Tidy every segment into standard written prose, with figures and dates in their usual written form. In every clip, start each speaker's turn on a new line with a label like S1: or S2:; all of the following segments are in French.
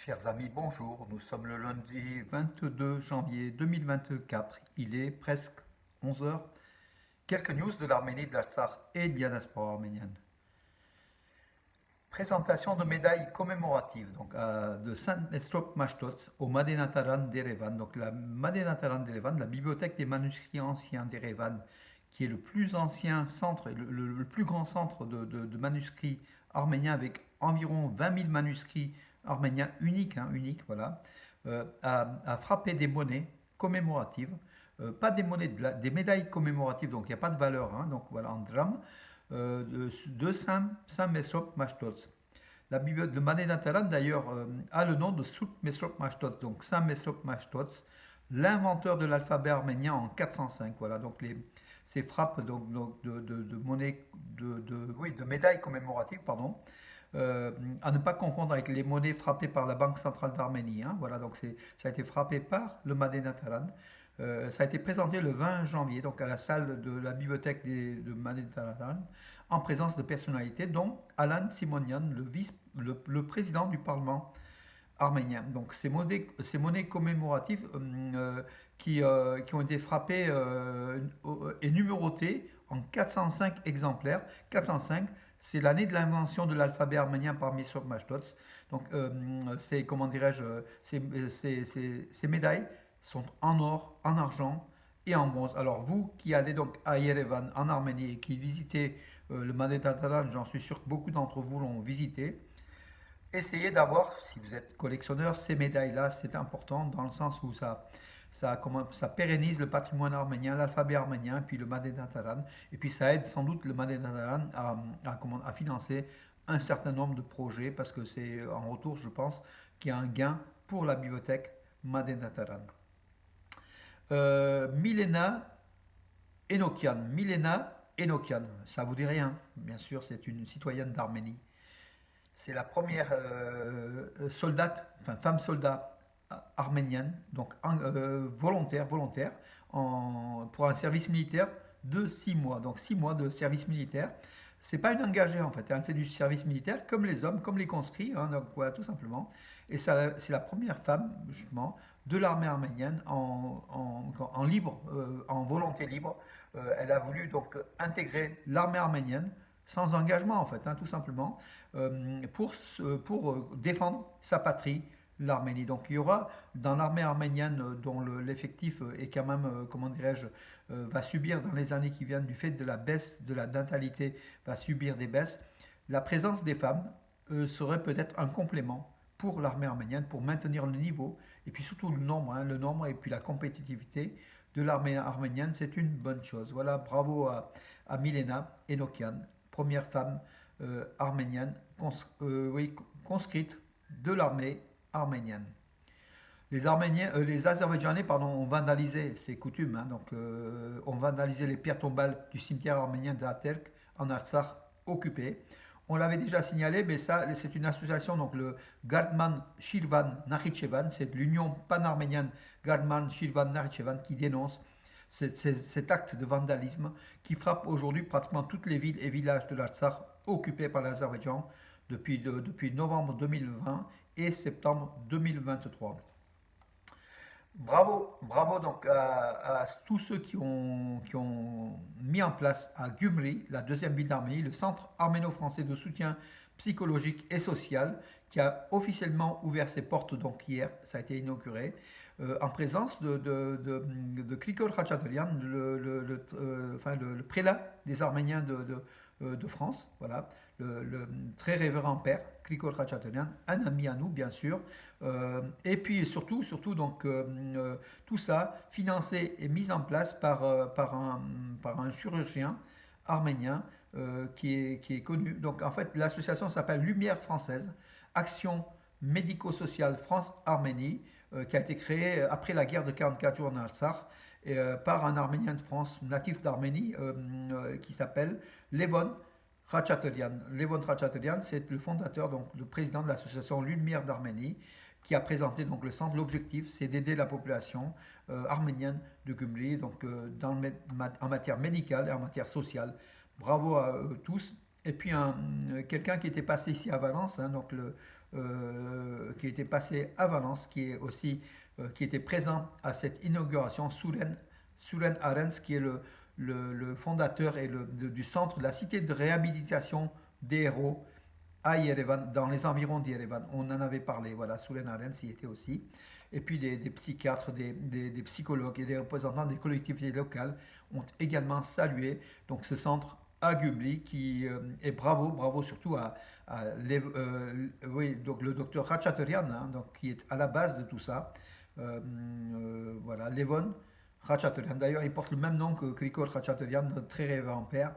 S1: Chers amis, bonjour. Nous sommes le lundi 22 janvier 2024. Il est presque 11 heures. Quelques news de l'Arménie, de l'Artsakh et de la diaspora arménienne. Présentation de médailles commémoratives de Saint-Mestrop Mashtots au Madenataran d'Erevan. Donc la Madenataran d'Erevan, la bibliothèque des manuscrits anciens d'Erevan, qui est le plus ancien centre, le plus grand centre de manuscrits arméniens avec environ 20 000 manuscrits arméniens uniques, voilà, a frappé des monnaies commémoratives, pas des monnaies, des médailles commémoratives, donc il n'y a pas de valeur, donc voilà, en drame, de Saint Mesrop Mashtots. La bibliothèque de Madenataran d'ailleurs a le nom de Sout Mesrop Mashtots, donc Saint Mesrop Mashtots, l'inventeur de l'alphabet arménien en 405. Voilà, donc ces frappes de monnaie, oui, de médailles commémoratives, pardon, à ne pas confondre avec les monnaies frappées par la Banque centrale d'Arménie. Voilà, donc ça a été frappé par le Madenataran. Ça a été présenté le 20 janvier, donc à la salle de la bibliothèque de Madenataran, en présence de personnalités, dont Alan Simonian, le président du Parlement arménien. Donc ces monnaies commémoratives qui ont été frappées et numérotées en 405 exemplaires. 405, c'est l'année de l'invention de l'alphabet arménien par Mesrop Mashtots. Donc c'est, comment dirais-je, ces médailles sont en or, en argent et en bronze. Alors vous qui allez donc à Yerevan en Arménie et qui visitez le Madenataran, j'en suis sûr que beaucoup d'entre vous l'ont visité. Essayez d'avoir, si vous êtes collectionneur, ces médailles-là, c'est important dans le sens où ça pérennise le patrimoine arménien, l'alphabet arménien, puis le Madenataran, et puis ça aide sans doute le Madenataran à financer un certain nombre de projets, parce que c'est en retour, je pense, qu'il y a un gain pour la bibliothèque Madenataran. Milena Enokian. Milena Enokian, ça vous dit rien, bien sûr, c'est une citoyenne d'Arménie. C'est la première femme soldat arménienne, donc volontaire, pour un service militaire de 6 mois. Donc 6 mois de service militaire. C'est pas une engagée en fait, elle fait du service militaire comme les hommes, comme les conscrits, donc voilà, tout simplement. Et c'est la première femme, justement, de l'armée arménienne en libre, en volonté libre. Elle a voulu donc intégrer l'armée arménienne sans engagement en fait, tout simplement, pour défendre sa patrie, l'Arménie. Donc il y aura dans l'armée arménienne, dont l'effectif est quand même, comment dirais-je, va subir dans les années qui viennent, du fait de la baisse de la natalité, va subir des baisses, la présence des femmes serait peut-être un complément pour l'armée arménienne, pour maintenir le niveau, et puis surtout le nombre et puis la compétitivité de l'armée arménienne, c'est une bonne chose. Voilà, bravo à Milena Enokian, première femme arménienne oui, conscrite de l'armée arménienne. Les Azerbaïdjanais, pardon, ont vandalisé, c'est coutume, ont vandalisé les pierres tombales du cimetière arménien d'Aterk en Artsakh occupé. On l'avait déjà signalé, mais ça, c'est une association, donc le Gardman Shirvan Nakhichevan, c'est l'Union pan-arménienne Gardman Shirvan Nakhichevan qui dénonce cet acte de vandalisme qui frappe aujourd'hui pratiquement toutes les villes et villages de l'Artsakh occupés par l'Azerbaïdjan depuis novembre 2020 et septembre 2023. Bravo, bravo donc à tous ceux qui ont mis en place à Gyumri, la deuxième ville d'Arménie, le centre arméno-français de soutien psychologique et social, qui a officiellement ouvert ses portes donc hier, ça a été inauguré, en présence de Krikol Khachaturian, le prélat des Arméniens de France, voilà, le très révérend père Krikol Khachaturian, un ami à nous bien sûr, et puis surtout donc tout ça financé et mis en place par un chirurgien arménien qui est connu. Donc en fait l'association s'appelle Lumière Française, Action médico-sociale France-Arménie, qui a été créée après la guerre de 44 jours en Artsakh par un Arménien de France natif d'Arménie qui s'appelle Levon Khachaturian. Levon Khachaturian, c'est le fondateur, donc le président de l'association Lumière d'Arménie, qui a présenté donc le centre. L'objectif, c'est d'aider la population arménienne de Gyumri, donc en matière médicale et en matière sociale. Bravo à eux tous Et puis quelqu'un qui était passé ici à Valence, hein, donc qui était passé à Valence, qui est aussi qui était présent à cette inauguration, Suren Arens, qui est le fondateur et du centre de la cité de réhabilitation des héros à Yerevan, dans les environs d'Yerevan. On en avait parlé, voilà, Suren Arens y était aussi. Et puis des psychiatres, des psychologues et des représentants des collectivités locales ont également salué donc, ce centre à Gubli qui est bravo surtout oui, donc le docteur Ratchaterian, hein, donc, qui est à la base de tout ça. Voilà, Levon Ratchaterian. D'ailleurs, il porte le même nom que Krikol Ratchaterian, notre très révérend père.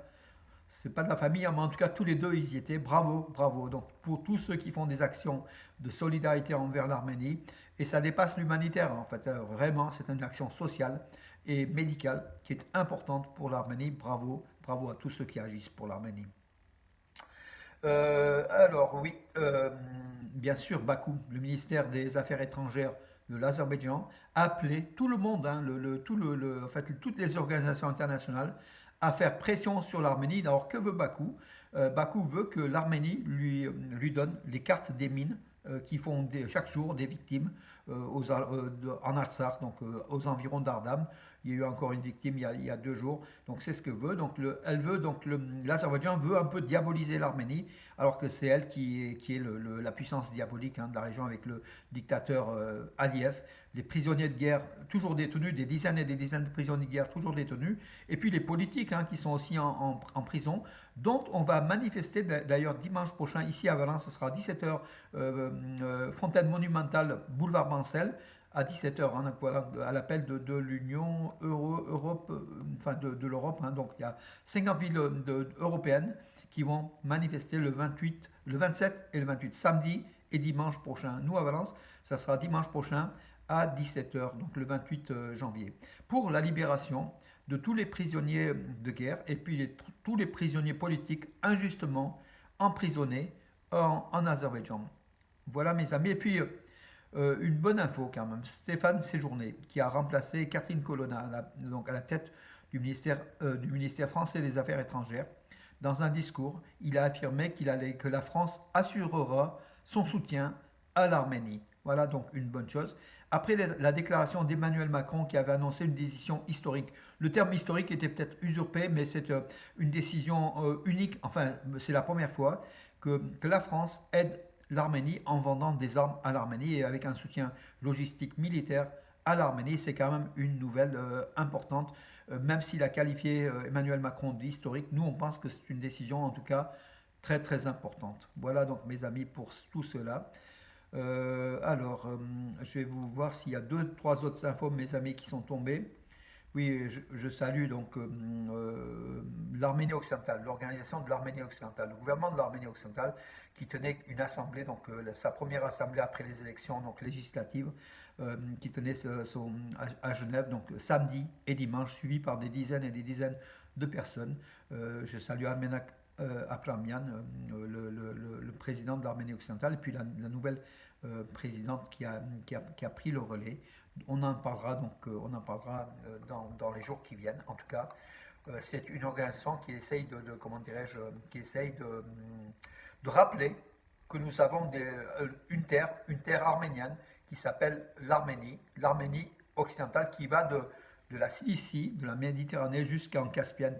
S1: C'est pas de la famille, hein, mais en tout cas, tous les deux, ils y étaient. Bravo, bravo. Donc, pour tous ceux qui font des actions de solidarité envers l'Arménie, et ça dépasse l'humanitaire, en fait. Vraiment, c'est une action sociale et médicale qui est importante pour l'Arménie. Bravo, bravo à tous ceux qui agissent pour l'Arménie. Alors, oui, bien sûr, Bakou, le ministère des Affaires étrangères de l'Azerbaïdjan, a appelé tout le monde, hein, en fait, toutes les organisations internationales, à faire pression sur l'Arménie. Alors, que veut Bakou? Bakou veut que l'Arménie lui donne les cartes des mines qui font chaque jour des victimes en Artsakh, donc aux environs d'Ardam. Il y a eu encore une victime il y a 2 jours. Donc c'est ce que veut. Donc l'Azerbaïdjan veut un peu diaboliser l'Arménie, alors que c'est elle qui est la puissance diabolique, hein, de la région avec le dictateur Aliyev. Les prisonniers de guerre toujours détenus, des dizaines et des dizaines de prisonniers de guerre toujours détenus, et puis les politiques, hein, qui sont aussi en prison, dont on va manifester d'ailleurs dimanche prochain ici à Valence. Ce sera à 17h, Fontaine Monumentale, boulevard Mansell, à 17h, hein, voilà, à l'appel de l'Union Europe, enfin de l'Europe, hein. Donc il y a 50 villes européennes qui vont manifester le 28, le 27 et le 28, samedi et dimanche prochain. Nous à Valence, ça sera dimanche prochain à 17h, donc le 28 janvier, pour la libération de tous les prisonniers de guerre et puis tous les prisonniers politiques injustement emprisonnés en Azerbaïdjan. Voilà mes amis. Et puis une bonne info quand même, Stéphane Séjourné, qui a remplacé Catherine Colonna donc à la tête du ministère français des Affaires étrangères. Dans un discours, il a affirmé que la France assurera son soutien à l'Arménie. Voilà donc une bonne chose. Après la déclaration d'Emmanuel Macron qui avait annoncé une décision historique, le terme historique était peut-être usurpé, mais c'est une décision unique, enfin c'est la première fois que la France aide l'Arménie en vendant des armes à l'Arménie et avec un soutien logistique militaire à l'Arménie. C'est quand même une nouvelle importante, même s'il a qualifié Emmanuel Macron d'historique. Nous, on pense que c'est une décision en tout cas très très importante. Voilà donc mes amis pour tout cela. Je vais vous voir s'il y a 2, 3 autres infos, mes amis, qui sont tombés. Oui, je salue donc l'Arménie occidentale, l'organisation de l'Arménie occidentale, le gouvernement de l'Arménie occidentale qui tenait une assemblée, donc sa première assemblée après les élections donc législatives, qui tenait à Genève, donc samedi et dimanche, suivi par des dizaines et des dizaines de personnes. Je salue Armenak Abramian, le président de l'Arménie occidentale, et puis la nouvelle présidente qui a pris le relais. On en parlera dans les jours qui viennent. En tout cas, c'est une organisation qui essaye comment dirais-je, qui essaye de rappeler que nous avons une terre arménienne qui s'appelle l'Arménie occidentale, qui va de la Cilicie, de la Méditerranée jusqu'en Caspienne,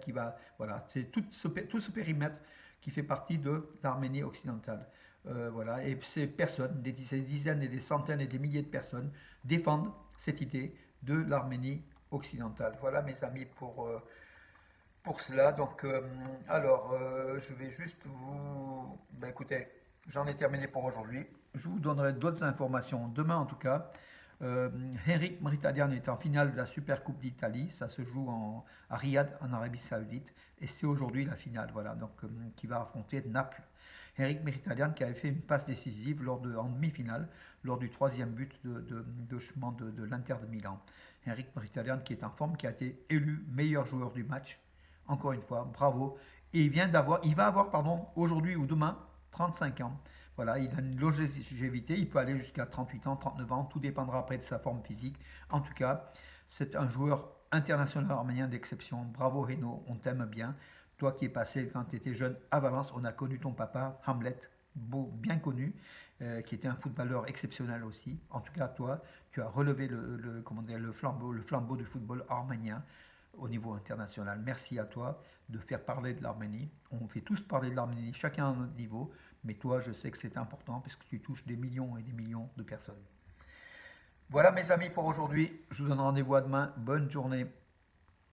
S1: voilà, c'est tout ce périmètre qui fait partie de l'Arménie occidentale. Voilà, et ces personnes, des dizaines et des centaines et des milliers de personnes, défendent cette idée de l'Arménie occidentale. Voilà mes amis pour cela. Donc, je vais juste vous... Ben, écoutez, j'en ai terminé pour aujourd'hui. Je vous donnerai d'autres informations demain en tout cas. Henrik Mkhitaryan est en finale de la Super Coupe d'Italie. Ça se joue à Riyad, en Arabie Saoudite. Et c'est aujourd'hui la finale, voilà, donc qui va affronter Naples. Henrik Mkhitaryan qui avait fait une passe décisive en demi-finale, lors du 3e but de l'Inter de Milan. Henrik Mkhitaryan qui est en forme, qui a été élu meilleur joueur du match. Encore une fois, bravo. Et il va avoir, aujourd'hui ou demain, 35 ans. Voilà, il a une longévité, il peut aller jusqu'à 38 ans, 39 ans, tout dépendra après de sa forme physique. En tout cas, c'est un joueur international arménien d'exception. Bravo Reno, on t'aime bien. Toi qui es passé quand tu étais jeune à Valence, on a connu ton papa, Hamlet, beau, bien connu, qui était un footballeur exceptionnel aussi. En tout cas, toi, tu as relevé comment dire, le flambeau du football arménien au niveau international. Merci à toi de faire parler de l'Arménie. On fait tous parler de l'Arménie, chacun à notre niveau, mais toi, je sais que c'est important parce que tu touches des millions et des millions de personnes. Voilà mes amis pour aujourd'hui. Je vous donne rendez-vous à demain. Bonne journée.